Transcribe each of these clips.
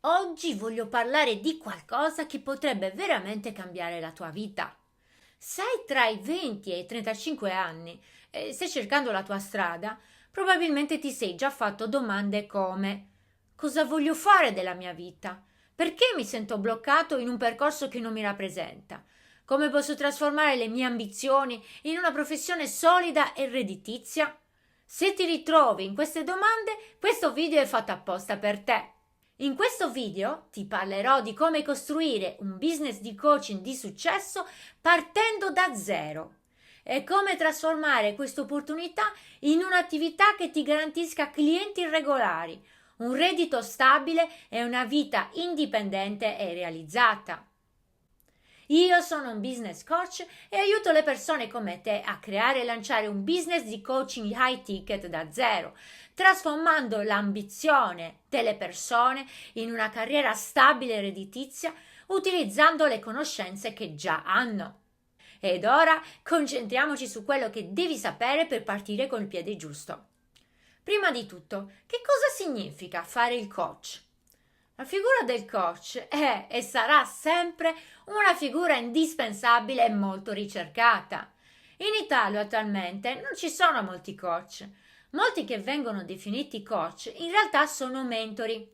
Oggi voglio parlare di qualcosa che potrebbe veramente cambiare la tua vita. Sei tra i 20 e i 35 anni e stai cercando la tua strada, probabilmente ti sei già fatto domande come: cosa voglio fare della mia vita? Perché mi sento bloccato in un percorso che non mi rappresenta? Come posso trasformare le mie ambizioni in una professione solida e redditizia? Se ti ritrovi in queste domande, questo video è fatto apposta per te. In questo video ti parlerò di come costruire un business di coaching di successo partendo da zero e come trasformare questa opportunità in un'attività che ti garantisca clienti regolari, un reddito stabile e una vita indipendente e realizzata. Io sono un business coach e aiuto le persone come te a creare e lanciare un business di coaching high ticket da zero, trasformando l'ambizione delle persone in una carriera stabile e redditizia utilizzando le conoscenze che già hanno. Ed ora concentriamoci su quello che devi sapere per partire col piede giusto. Prima di tutto, che cosa significa fare il coach? La figura del coach è e sarà sempre una figura indispensabile e molto ricercata. In Italia attualmente non ci sono molti coach. Molti che vengono definiti coach in realtà sono mentori.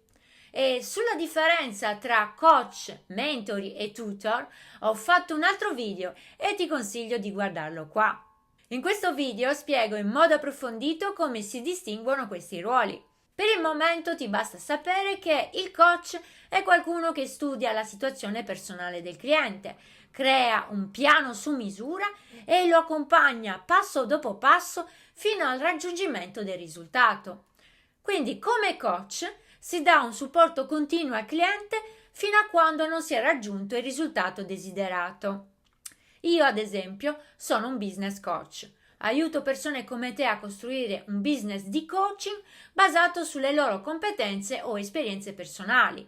E sulla differenza tra coach, mentori e tutor ho fatto un altro video e ti consiglio di guardarlo qua. In questo video spiego in modo approfondito come si distinguono questi ruoli. Per il momento ti basta sapere che il coach è qualcuno che studia la situazione personale del cliente, crea un piano su misura e lo accompagna passo dopo passo fino al raggiungimento del risultato. Quindi come coach si dà un supporto continuo al cliente fino a quando non si è raggiunto il risultato desiderato. Io, ad esempio, sono un business coach. Aiuto persone come te a costruire un business di coaching basato sulle loro competenze o esperienze personali.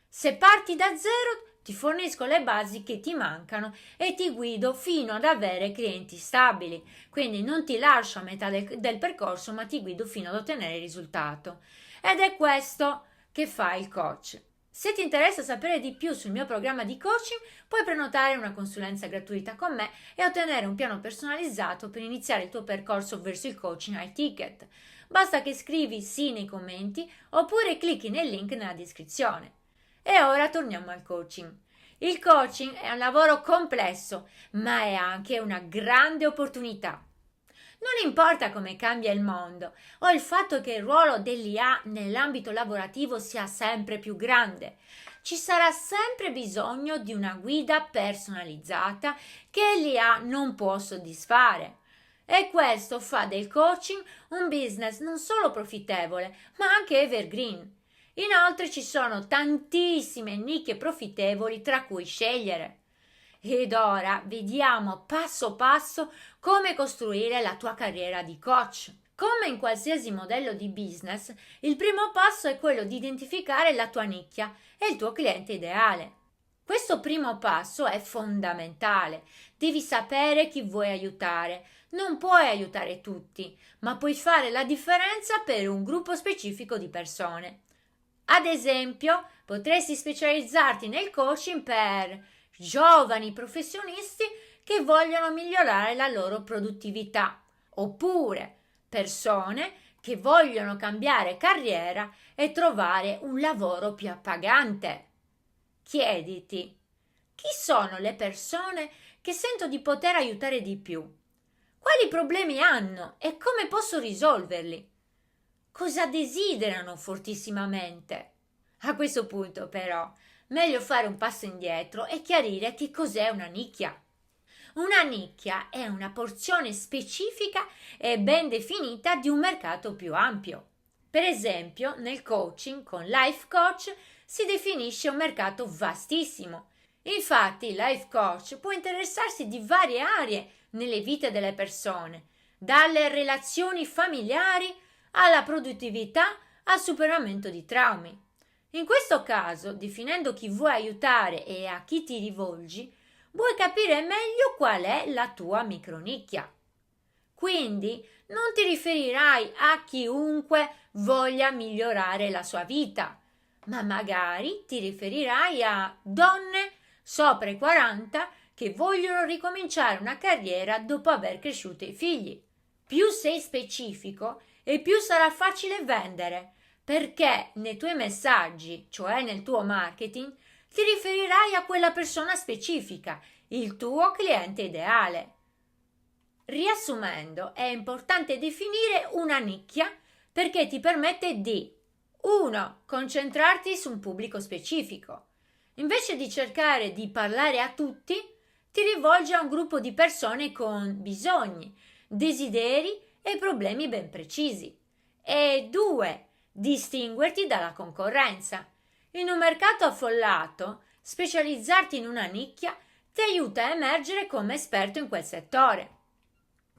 Se parti da zero, ti fornisco le basi che ti mancano e ti guido fino ad avere clienti stabili. Quindi non ti lascio a metà del percorso, ma ti guido fino ad ottenere il risultato. Ed è questo che fa il coach. Se ti interessa sapere di più sul mio programma di coaching, puoi prenotare una consulenza gratuita con me e ottenere un piano personalizzato per iniziare il tuo percorso verso il coaching high ticket. Basta che scrivi sì nei commenti oppure clicchi nel link nella descrizione. E ora torniamo al coaching. Il coaching è un lavoro complesso, ma è anche una grande opportunità. Non importa come cambia il mondo o il fatto che il ruolo dell'IA nell'ambito lavorativo sia sempre più grande, ci sarà sempre bisogno di una guida personalizzata che l'IA non può soddisfare. E questo fa del coaching un business non solo profittevole, ma anche evergreen. Inoltre ci sono tantissime nicchie profittevoli tra cui scegliere. Ed ora vediamo passo passo come costruire la tua carriera di coach. Come in qualsiasi modello di business, il primo passo è quello di identificare la tua nicchia e il tuo cliente ideale. Questo primo passo è fondamentale. Devi sapere chi vuoi aiutare. Non puoi aiutare tutti, ma puoi fare la differenza per un gruppo specifico di persone. Ad esempio, potresti specializzarti nel coaching per giovani professionisti che vogliono migliorare la loro produttività, oppure persone che vogliono cambiare carriera e trovare un lavoro più appagante. Chiediti, chi sono le persone che sento di poter aiutare di più? Quali problemi hanno e come posso risolverli? Cosa desiderano fortissimamente? A questo punto, però, meglio fare un passo indietro e chiarire che cos'è una nicchia. Una nicchia è una porzione specifica e ben definita di un mercato più ampio. Per esempio, nel coaching con Life Coach si definisce un mercato vastissimo. Infatti, il Life Coach può interessarsi di varie aree nelle vite delle persone, dalle relazioni familiari alla produttività al superamento di traumi. In questo caso, definendo chi vuoi aiutare e a chi ti rivolgi, vuoi capire meglio qual è la tua micronicchia. Quindi non ti riferirai a chiunque voglia migliorare la sua vita, ma magari ti riferirai a donne sopra i 40 che vogliono ricominciare una carriera dopo aver cresciuto i figli. Più sei specifico e più sarà facile vendere, perché nei tuoi messaggi, cioè nel tuo marketing, ti riferirai a quella persona specifica, il tuo cliente ideale. Riassumendo, è importante definire una nicchia perché ti permette di 1. Concentrarti su un pubblico specifico. Invece di cercare di parlare a tutti, ti rivolgi a un gruppo di persone con bisogni, desideri e problemi ben precisi. E 2. Distinguerti dalla concorrenza. In un mercato affollato, specializzarti in una nicchia ti aiuta a emergere come esperto in quel settore.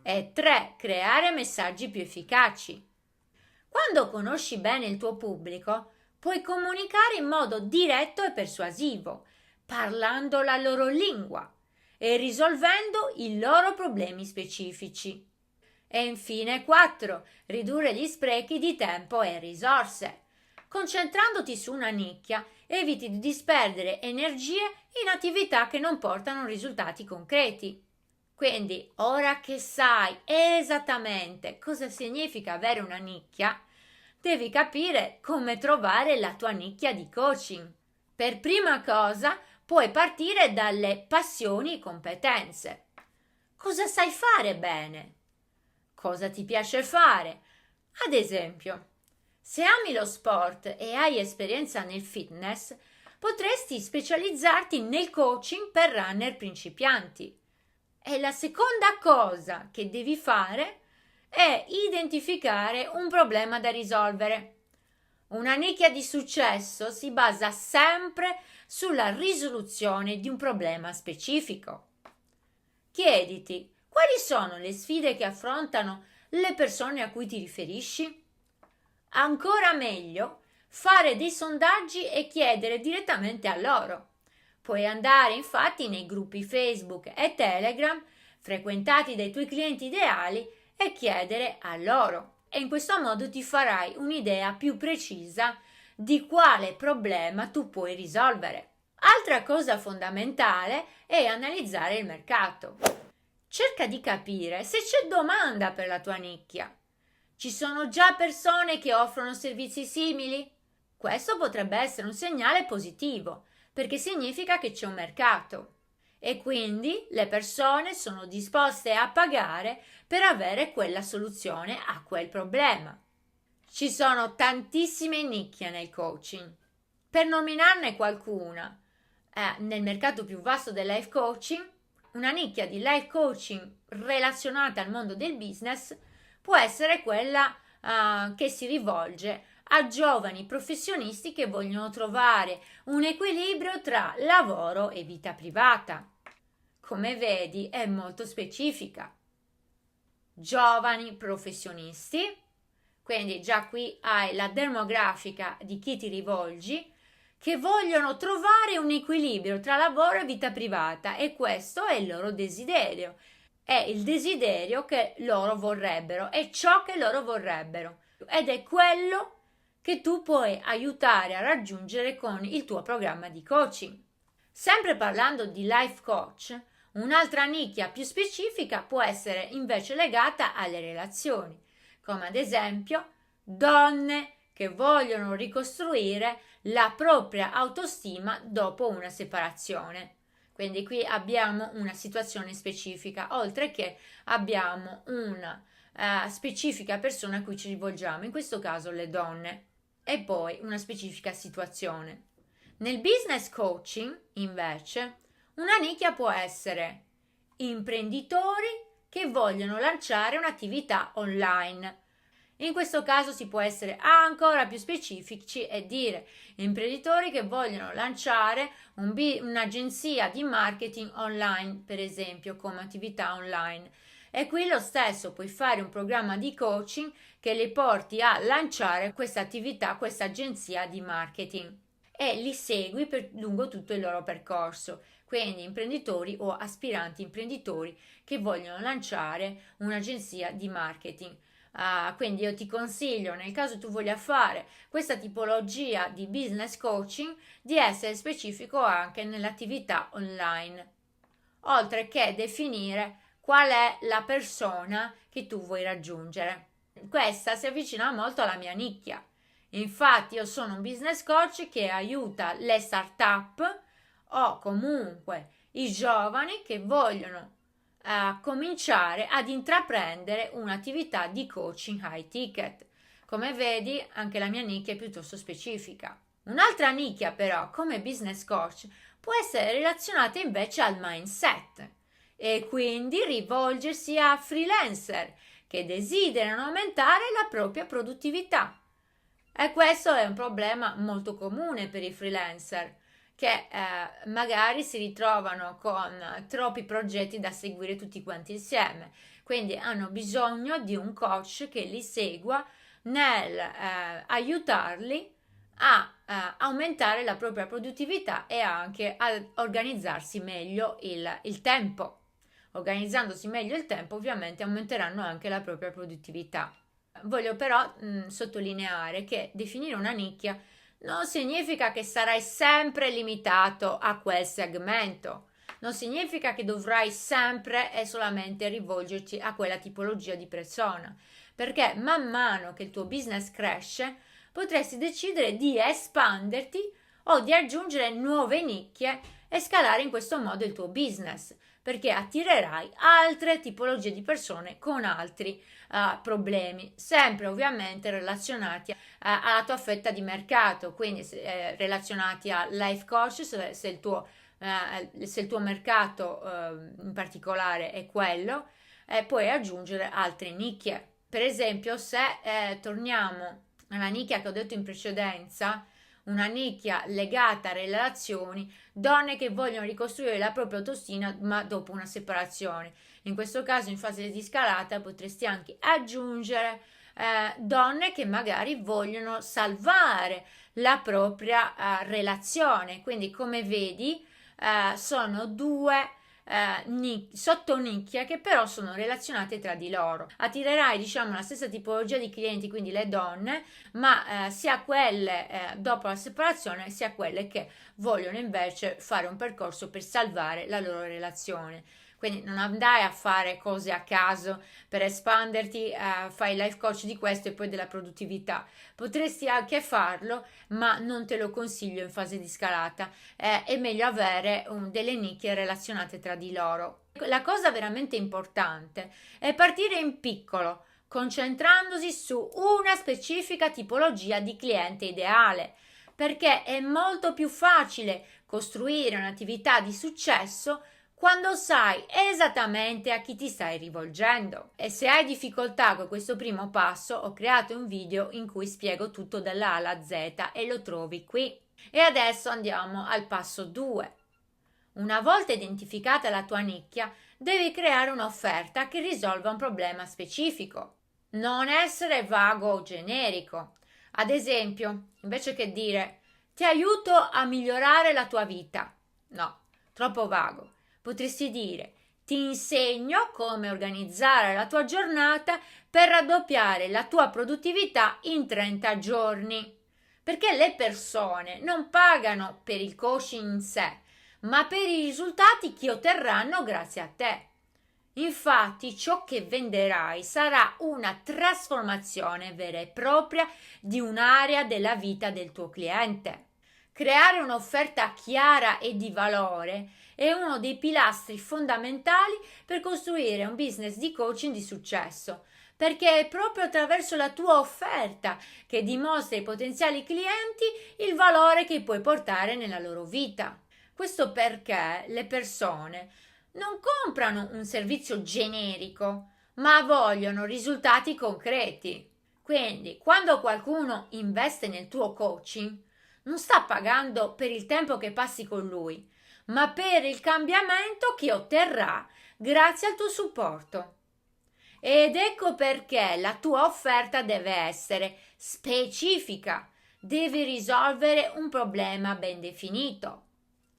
E 3. Creare messaggi più efficaci. Quando conosci bene il tuo pubblico, puoi comunicare in modo diretto e persuasivo, parlando la loro lingua e risolvendo i loro problemi specifici. E infine 4. Ridurre gli sprechi di tempo e risorse. Concentrandoti su una nicchia, eviti di disperdere energie in attività che non portano risultati concreti. Quindi, ora che sai esattamente cosa significa avere una nicchia, devi capire come trovare la tua nicchia di coaching. Per prima cosa, puoi partire dalle passioni e competenze. Cosa sai fare bene? Cosa ti piace fare? Ad esempio, se ami lo sport e hai esperienza nel fitness, potresti specializzarti nel coaching per runner principianti. E la seconda cosa che devi fare è identificare un problema da risolvere. Una nicchia di successo si basa sempre sulla risoluzione di un problema specifico. Chiediti, quali sono le sfide che affrontano le persone a cui ti riferisci? Ancora meglio, fare dei sondaggi e chiedere direttamente a loro. Puoi andare infatti nei gruppi Facebook e Telegram frequentati dai tuoi clienti ideali e chiedere a loro. E in questo modo ti farai un'idea più precisa di quale problema tu puoi risolvere. Altra cosa fondamentale è analizzare il mercato. Cerca di capire se c'è domanda per la tua nicchia. Ci sono già persone che offrono servizi simili? Questo potrebbe essere un segnale positivo, perché significa che c'è un mercato e quindi le persone sono disposte a pagare per avere quella soluzione a quel problema. Ci sono tantissime nicchie nel coaching. Per nominarne qualcuna, nel mercato più vasto del life coaching, una nicchia di life coaching relazionata al mondo del business può essere quella che si rivolge a giovani professionisti che vogliono trovare un equilibrio tra lavoro e vita privata. Come vedi, è molto specifica. Giovani professionisti, quindi già qui hai la demografica di chi ti rivolgi, che vogliono trovare un equilibrio tra lavoro e vita privata e questo è il loro desiderio. È il desiderio che loro vorrebbero, è ciò che loro vorrebbero ed è quello che tu puoi aiutare a raggiungere con il tuo programma di coaching. Sempre parlando di life coach, un'altra nicchia più specifica può essere invece legata alle relazioni, come ad esempio donne che vogliono ricostruire la propria autostima dopo una separazione. Quindi qui abbiamo una situazione specifica, oltre che abbiamo una specifica persona a cui ci rivolgiamo, in questo caso le donne, e poi una specifica situazione. Nel business coaching, invece, una nicchia può essere imprenditori che vogliono lanciare un'attività online. In questo caso si può essere ancora più specifici e dire imprenditori che vogliono lanciare un'agenzia di marketing online, per esempio, come attività online. E qui lo stesso, puoi fare un programma di coaching che li porti a lanciare questa attività, questa agenzia di marketing e li segui lungo tutto il loro percorso. Quindi imprenditori o aspiranti imprenditori che vogliono lanciare un'agenzia di marketing. Quindi io ti consiglio, nel caso tu voglia fare questa tipologia di business coaching, di essere specifico anche nell'attività online, oltre che definire qual è la persona che tu vuoi raggiungere. Questa si avvicina molto alla mia nicchia. Infatti io sono un business coach che aiuta le start-up o comunque i giovani che vogliono cominciare ad intraprendere un'attività di coaching high ticket. Come vedi, anche la mia nicchia è piuttosto specifica. Un'altra nicchia però, come business coach, può essere relazionata invece al mindset e quindi rivolgersi a freelancer che desiderano aumentare la propria produttività. E questo è un problema molto comune per i freelancer che magari si ritrovano con troppi progetti da seguire tutti quanti insieme, quindi hanno bisogno di un coach che li segua nel aiutarli a aumentare la propria produttività e anche a organizzarsi meglio il tempo. Organizzandosi meglio il tempo, ovviamente aumenteranno anche la propria produttività. Voglio però sottolineare che definire una nicchia non significa che sarai sempre limitato a quel segmento, non significa che dovrai sempre e solamente rivolgerti a quella tipologia di persona, perché man mano che il tuo business cresce, potresti decidere di espanderti o di aggiungere nuove nicchie e scalare in questo modo il tuo business, perché attirerai altre tipologie di persone con altri problemi, sempre ovviamente relazionati alla tua fetta di mercato, quindi relazionati a life coach se il tuo mercato in particolare è quello, puoi aggiungere altre nicchie. Per esempio, se torniamo alla nicchia che ho detto in precedenza, una nicchia legata alle relazioni, donne che vogliono ricostruire la propria autostima ma dopo una separazione. In questo caso, in fase di scalata, potresti anche aggiungere donne che magari vogliono salvare la propria relazione. Quindi, come vedi, sono due sottonicchie che però sono relazionate tra di loro. Attirerai, diciamo, la stessa tipologia di clienti, quindi le donne, ma sia quelle dopo la separazione sia quelle che vogliono invece fare un percorso per salvare la loro relazione. Quindi non andai a fare cose a caso per espanderti, fai life coach di questo e poi della produttività. Potresti anche farlo, ma non te lo consiglio in fase di scalata. È meglio avere delle nicchie relazionate tra di loro. La cosa veramente importante è partire in piccolo, concentrandosi su una specifica tipologia di cliente ideale, perché è molto più facile costruire un'attività di successo quando sai esattamente a chi ti stai rivolgendo. E se hai difficoltà con questo primo passo, ho creato un video in cui spiego tutto dalla A alla Z e lo trovi qui. E adesso andiamo al passo 2. Una volta identificata la tua nicchia, devi creare un'offerta che risolva un problema specifico. Non essere vago o generico. Ad esempio, invece che dire ti aiuto a migliorare la tua vita. No, troppo vago. Potresti dire ti insegno come organizzare la tua giornata per raddoppiare la tua produttività in 30 giorni. Perché le persone non pagano per il coaching in sé, ma per i risultati che otterranno grazie a te. Infatti, ciò che venderai sarà una trasformazione vera e propria di un'area della vita del tuo cliente. Creare un'offerta chiara e di valore è uno dei pilastri fondamentali per costruire un business di coaching di successo, perché è proprio attraverso la tua offerta che dimostri ai potenziali clienti il valore che puoi portare nella loro vita. Questo perché le persone non comprano un servizio generico, ma vogliono risultati concreti. Quindi, quando qualcuno investe nel tuo coaching, non sta pagando per il tempo che passi con lui, ma per il cambiamento che otterrà grazie al tuo supporto. Ed ecco perché la tua offerta deve essere specifica, devi risolvere un problema ben definito.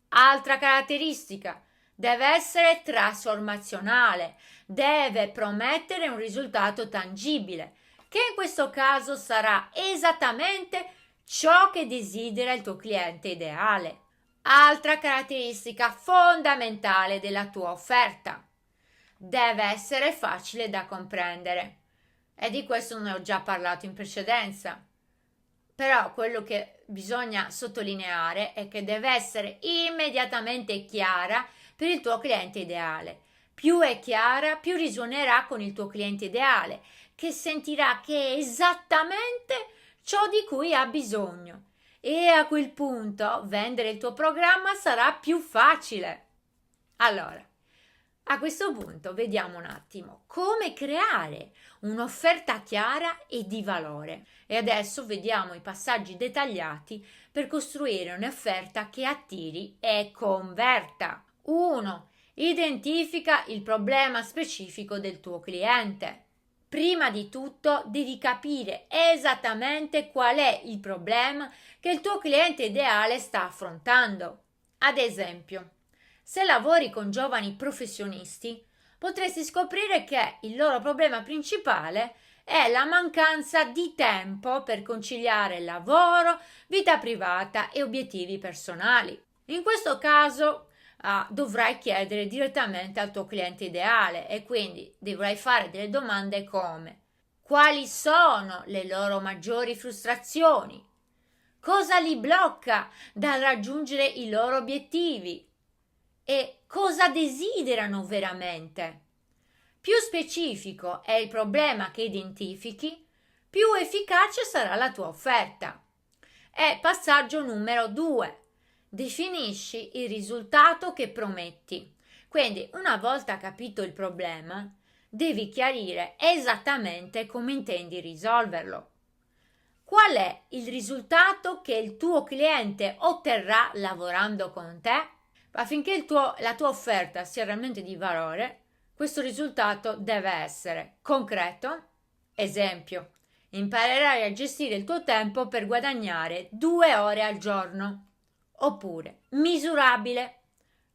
Altra caratteristica, deve essere trasformazionale, deve promettere un risultato tangibile, che in questo caso sarà esattamente ciò che desidera il tuo cliente ideale. Altra caratteristica fondamentale della tua offerta: deve essere facile da comprendere. E di questo ne ho già parlato in precedenza. Però quello che bisogna sottolineare è che deve essere immediatamente chiara per il tuo cliente ideale. Più è chiara, più risuonerà con il tuo cliente ideale, che sentirà che è esattamente ciò di cui ha bisogno. E a quel punto vendere il tuo programma sarà più facile. Allora, a questo punto vediamo un attimo come creare un'offerta chiara e di valore. E adesso vediamo i passaggi dettagliati per costruire un'offerta che attiri e converta. 1. Identifica il problema specifico del tuo cliente. Prima di tutto devi capire esattamente qual è il problema che il tuo cliente ideale sta affrontando. Ad esempio, se lavori con giovani professionisti, potresti scoprire che il loro problema principale è la mancanza di tempo per conciliare lavoro, vita privata e obiettivi personali. In questo caso dovrai chiedere direttamente al tuo cliente ideale e quindi dovrai fare delle domande come: quali sono le loro maggiori frustrazioni? Cosa li blocca dal raggiungere i loro obiettivi? E cosa desiderano veramente? Più specifico è il problema che identifichi, più efficace sarà la tua offerta. E passaggio numero 2. Definisci il risultato che prometti. Quindi, una volta capito il problema, devi chiarire esattamente come intendi risolverlo. Qual è il risultato che il tuo cliente otterrà lavorando con te? Affinché la tua offerta sia realmente di valore, questo risultato deve essere concreto. Esempio: imparerai a gestire il tuo tempo per guadagnare 2 ore al giorno. Oppure misurabile.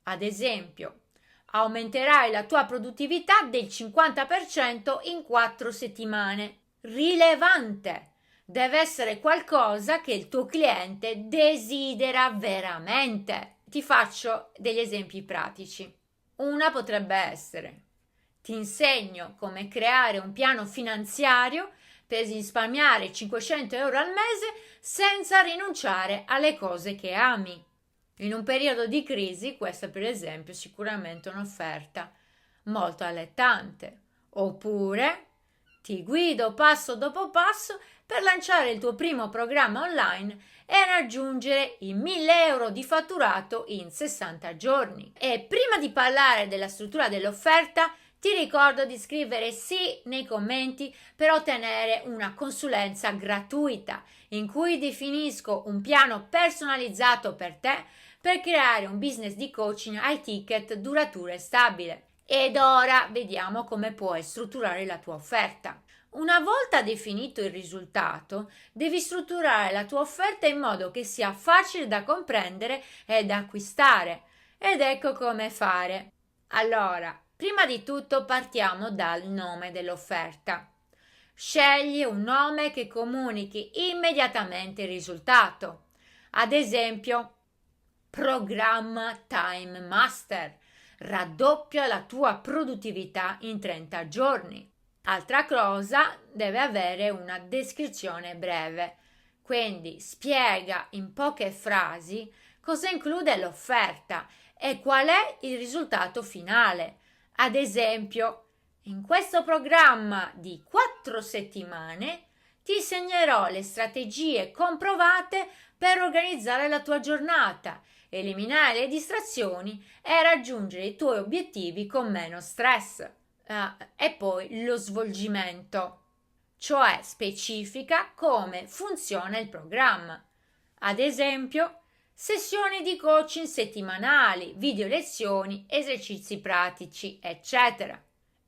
Ad esempio, aumenterai la tua produttività del 50% in 4 settimane. Rilevante. Deve essere qualcosa che il tuo cliente desidera veramente. Ti faccio degli esempi pratici. Una potrebbe essere: ti insegno come creare un piano finanziario per risparmiare 500 euro al mese senza rinunciare alle cose che ami. In un periodo di crisi, questa per esempio è sicuramente un'offerta molto allettante. Oppure, ti guido passo dopo passo per lanciare il tuo primo programma online e raggiungere i 1000 euro di fatturato in 60 giorni. E prima di parlare della struttura dell'offerta, ti ricordo di scrivere sì nei commenti per ottenere una consulenza gratuita in cui definisco un piano personalizzato per te per creare un business di coaching high ticket duraturo e stabile. Ed ora vediamo come puoi strutturare la tua offerta. Una volta definito il risultato, devi strutturare la tua offerta in modo che sia facile da comprendere e da acquistare. Ed ecco come fare. Allora, prima di tutto partiamo dal nome dell'offerta. Scegli un nome che comunichi immediatamente il risultato. Ad esempio, Programma Time Master. Raddoppia la tua produttività in 30 giorni. Altra cosa, deve avere una descrizione breve. Quindi spiega in poche frasi cosa include l'offerta e qual è il risultato finale. Ad esempio, in questo programma di 4 settimane ti insegnerò le strategie comprovate per organizzare la tua giornata, eliminare le distrazioni e raggiungere i tuoi obiettivi con meno stress. E poi lo svolgimento, cioè specifica come funziona il programma. Ad esempio, sessioni di coaching settimanali, video lezioni, esercizi pratici, eccetera.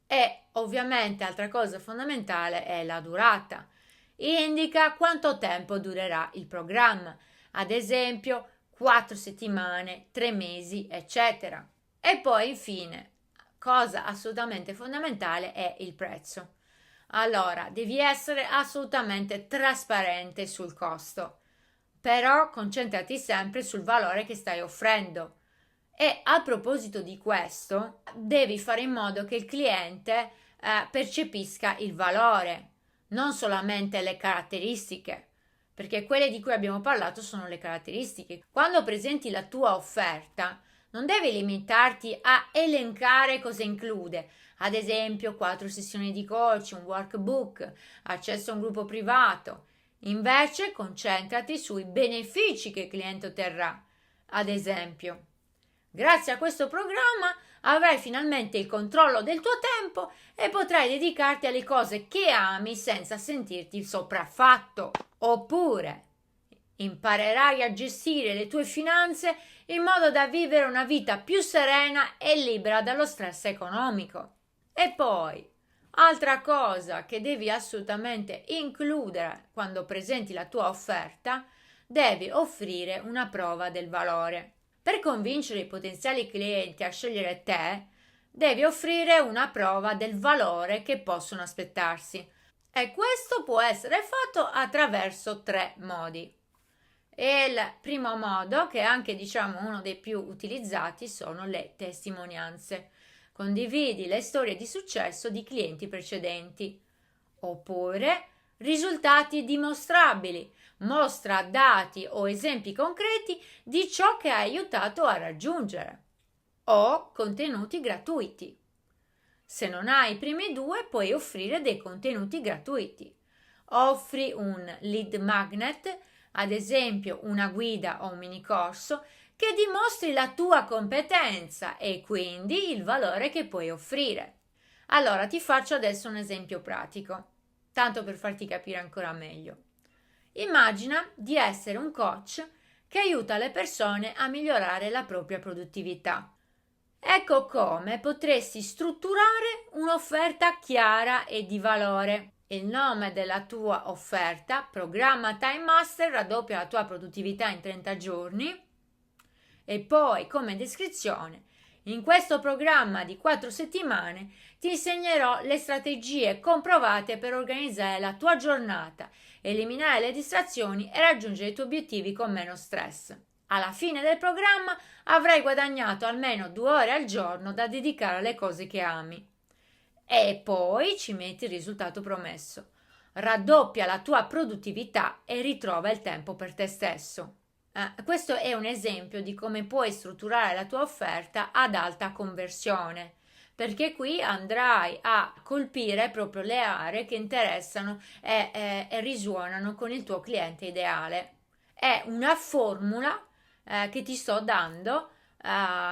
E ovviamente altra cosa fondamentale è la durata. Indica quanto tempo durerà il programma, ad esempio 4 settimane, 3 mesi, eccetera. E poi infine, cosa assolutamente fondamentale è il prezzo. Allora, devi essere assolutamente trasparente sul costo, però concentrati sempre sul valore che stai offrendo. E a proposito di questo, devi fare in modo che il cliente percepisca il valore, non solamente le caratteristiche, perché quelle di cui abbiamo parlato sono le caratteristiche. Quando presenti la tua offerta, non devi limitarti a elencare cosa include, ad esempio 4 sessioni di coaching, un workbook, accesso a un gruppo privato. Invece concentrati sui benefici che il cliente otterrà. Ad esempio, grazie a questo programma avrai finalmente il controllo del tuo tempo e potrai dedicarti alle cose che ami senza sentirti sopraffatto. Oppure imparerai a gestire le tue finanze in modo da vivere una vita più serena e libera dallo stress economico. E poi, altra cosa che devi assolutamente includere quando presenti la tua offerta, devi offrire una prova del valore. Per convincere i potenziali clienti a scegliere te, devi offrire una prova del valore che possono aspettarsi. E questo può essere fatto attraverso 3 modi. E il primo modo, che è anche uno dei più utilizzati, sono le testimonianze. Condividi le storie di successo di clienti precedenti. Oppure risultati dimostrabili. Mostra dati o esempi concreti di ciò che hai aiutato a raggiungere. O contenuti gratuiti. Se non hai i primi 2, puoi offrire dei contenuti gratuiti. Offri un lead magnet, ad esempio una guida o un mini corso, che dimostri la tua competenza e quindi il valore che puoi offrire. Allora ti faccio adesso un esempio pratico, tanto per farti capire ancora meglio. Immagina di essere un coach che aiuta le persone a migliorare la propria produttività. Ecco come potresti strutturare un'offerta chiara e di valore. Il nome della tua offerta, programma Time Master, raddoppia la tua produttività in 30 giorni. E poi, come descrizione, in questo programma di 4 settimane ti insegnerò le strategie comprovate per organizzare la tua giornata, eliminare le distrazioni e raggiungere i tuoi obiettivi con meno stress. Alla fine del programma avrai guadagnato almeno 2 ore al giorno da dedicare alle cose che ami. E poi ci metti il risultato promesso. Raddoppia la tua produttività e ritrova il tempo per te stesso. Questo è un esempio di come puoi strutturare la tua offerta ad alta conversione, perché qui andrai a colpire proprio le aree che interessano e risuonano con il tuo cliente ideale. È una formula che ti sto dando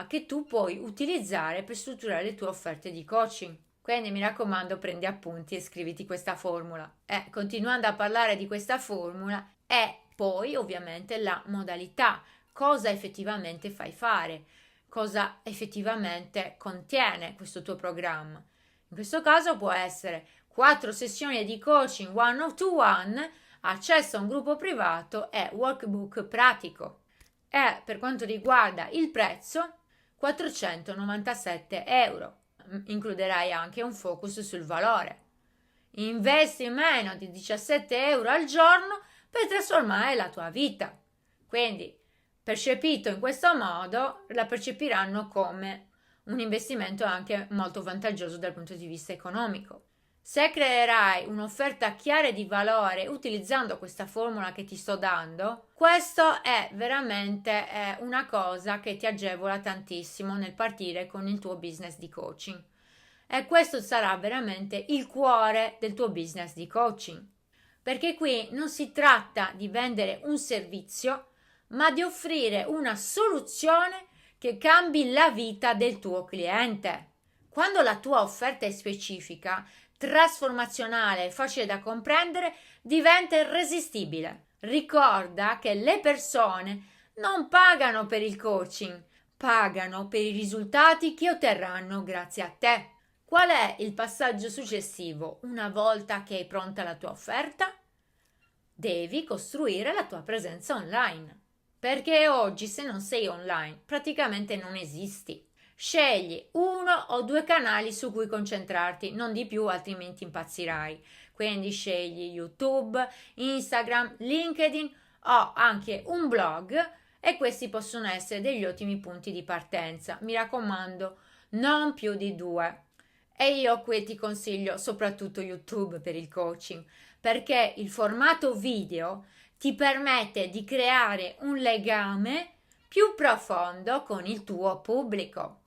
che tu puoi utilizzare per strutturare le tue offerte di coaching. Quindi mi raccomando, prendi appunti e scriviti questa formula. Continuando a parlare di questa formula, è poi ovviamente la modalità, cosa effettivamente fai fare, cosa effettivamente contiene questo tuo programma. In questo caso può essere 4 sessioni di coaching one to one, accesso a un gruppo privato e workbook pratico. E per quanto riguarda il prezzo, 497 euro. Includerai anche un focus sul valore. Investi meno di 17 euro al giorno per trasformare la tua vita. Quindi, percepito in questo modo, la percepiranno come un investimento anche molto vantaggioso dal punto di vista economico. Se creerai un'offerta chiara e di valore utilizzando questa formula che ti sto dando, questo è veramente una cosa che ti agevola tantissimo nel partire con il tuo business di coaching. E questo sarà veramente il cuore del tuo business di coaching. Perché qui non si tratta di vendere un servizio, ma di offrire una soluzione che cambi la vita del tuo cliente. Quando la tua offerta è specifica, trasformazionale e facile da comprendere, diventa irresistibile. Ricorda che le persone non pagano per il coaching, pagano per i risultati che otterranno grazie a te. Qual è il passaggio successivo una volta che hai pronta la tua offerta? Devi costruire la tua presenza online. Perché oggi se non sei online praticamente non esisti. Scegli uno o due canali su cui concentrarti, non di più, altrimenti impazzirai. Quindi scegli YouTube, Instagram, LinkedIn o anche un blog e questi possono essere degli ottimi punti di partenza. Mi raccomando, non più di due. E io qui ti consiglio soprattutto YouTube per il coaching, perché il formato video ti permette di creare un legame più profondo con il tuo pubblico.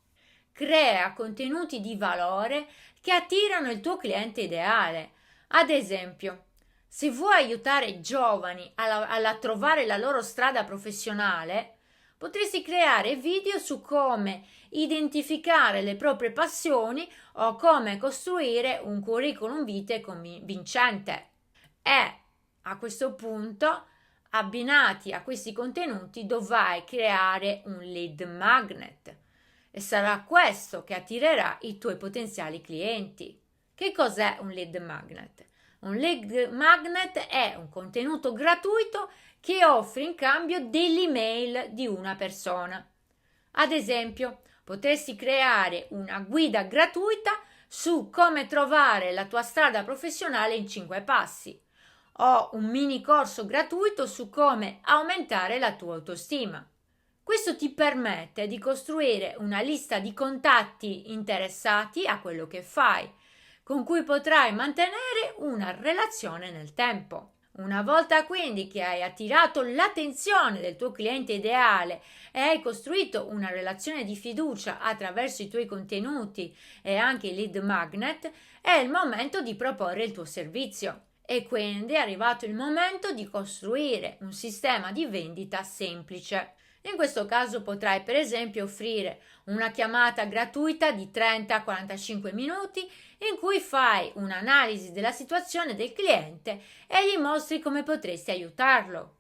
Crea contenuti di valore che attirano il tuo cliente ideale. Ad esempio, se vuoi aiutare i giovani a trovare la loro strada professionale, potresti creare video su come identificare le proprie passioni o come costruire un curriculum vitae convincente. E a questo punto, abbinati a questi contenuti, dovrai creare un lead magnet e sarà questo che attirerà i tuoi potenziali clienti. Che cos'è un lead magnet? Un lead magnet è un contenuto gratuito che offre in cambio dell'email di una persona. Ad esempio, potresti creare una guida gratuita su come trovare la tua strada professionale in 5 passi o un mini corso gratuito su come aumentare la tua autostima. Questo ti permette di costruire una lista di contatti interessati a quello che fai, con cui potrai mantenere una relazione nel tempo. Una volta quindi che hai attirato l'attenzione del tuo cliente ideale e hai costruito una relazione di fiducia attraverso i tuoi contenuti e anche i lead magnet, è il momento di proporre il tuo servizio. E quindi è arrivato il momento di costruire un sistema di vendita semplice. In questo caso potrai per esempio offrire una chiamata gratuita di 30-45 minuti in cui fai un'analisi della situazione del cliente e gli mostri come potresti aiutarlo.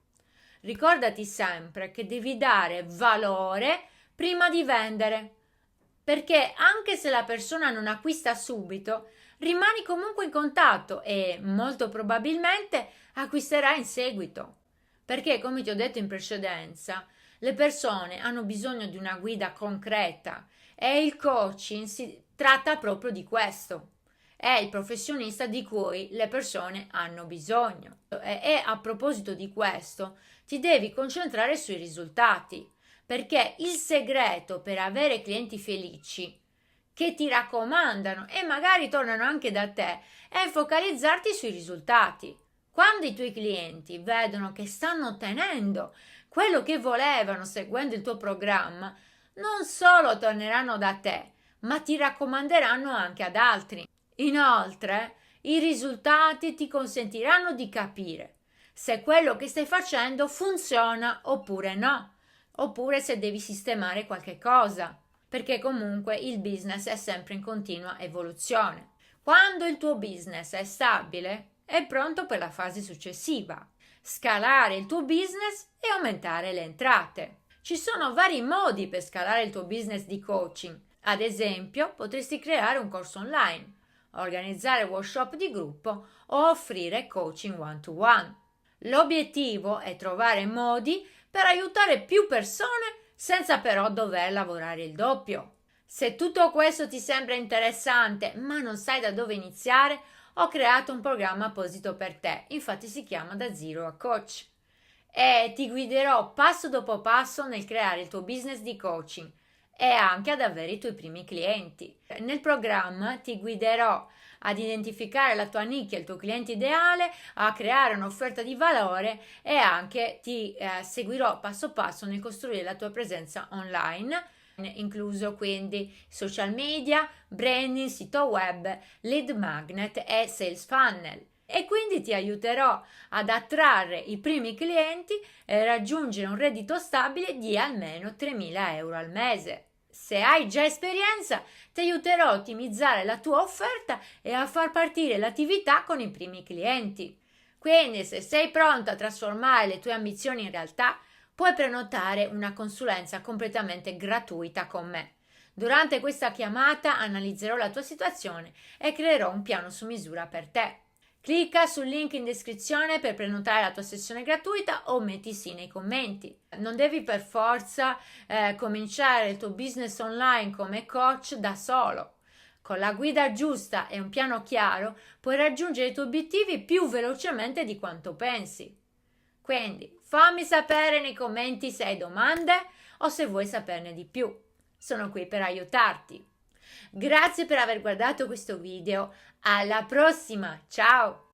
Ricordati sempre che devi dare valore prima di vendere, perché anche se la persona non acquista subito, rimani comunque in contatto e molto probabilmente acquisterà in seguito. Perché, come ti ho detto in precedenza, le persone hanno bisogno di una guida concreta e il coaching si tratta proprio di questo. È il professionista di cui le persone hanno bisogno. E a proposito di questo, ti devi concentrare sui risultati, perché il segreto per avere clienti felici che ti raccomandano e magari tornano anche da te è focalizzarti sui risultati. Quando i tuoi clienti vedono che stanno ottenendo quello che volevano seguendo il tuo programma, non solo torneranno da te, ma ti raccomanderanno anche ad altri. Inoltre, i risultati ti consentiranno di capire se quello che stai facendo funziona oppure no, oppure se devi sistemare qualche cosa, perché comunque il business è sempre in continua evoluzione. Quando il tuo business è stabile, è pronto per la fase successiva, scalare il tuo business e aumentare le entrate. Ci sono vari modi per scalare il tuo business di coaching. Ad esempio, potresti creare un corso online, organizzare workshop di gruppo o offrire coaching one-to-one. L'obiettivo è trovare modi per aiutare più persone senza però dover lavorare il doppio. Se tutto questo ti sembra interessante ma non sai da dove iniziare, ho creato un programma apposito per te, infatti si chiama Da Zero a Coach. E ti guiderò passo dopo passo nel creare il tuo business di coaching e anche ad avere i tuoi primi clienti. Nel programma ti guiderò ad identificare la tua nicchia, il tuo cliente ideale, a creare un'offerta di valore e anche ti seguirò passo passo nel costruire la tua presenza online, incluso quindi social media, branding, sito web, lead magnet e sales funnel. E quindi ti aiuterò ad attrarre i primi clienti e raggiungere un reddito stabile di almeno 3.000 euro al mese. Se hai già esperienza, ti aiuterò a ottimizzare la tua offerta e a far partire l'attività con i primi clienti. Quindi, se sei pronto a trasformare le tue ambizioni in realtà, puoi prenotare una consulenza completamente gratuita con me. Durante questa chiamata analizzerò la tua situazione e creerò un piano su misura per te. Clicca sul link in descrizione per prenotare la tua sessione gratuita o metti sì nei commenti. Non devi per forza cominciare il tuo business online come coach da solo. Con la guida giusta e un piano chiaro puoi raggiungere i tuoi obiettivi più velocemente di quanto pensi. Quindi fammi sapere nei commenti se hai domande o se vuoi saperne di più. Sono qui per aiutarti. Grazie per aver guardato questo video. Alla prossima, ciao!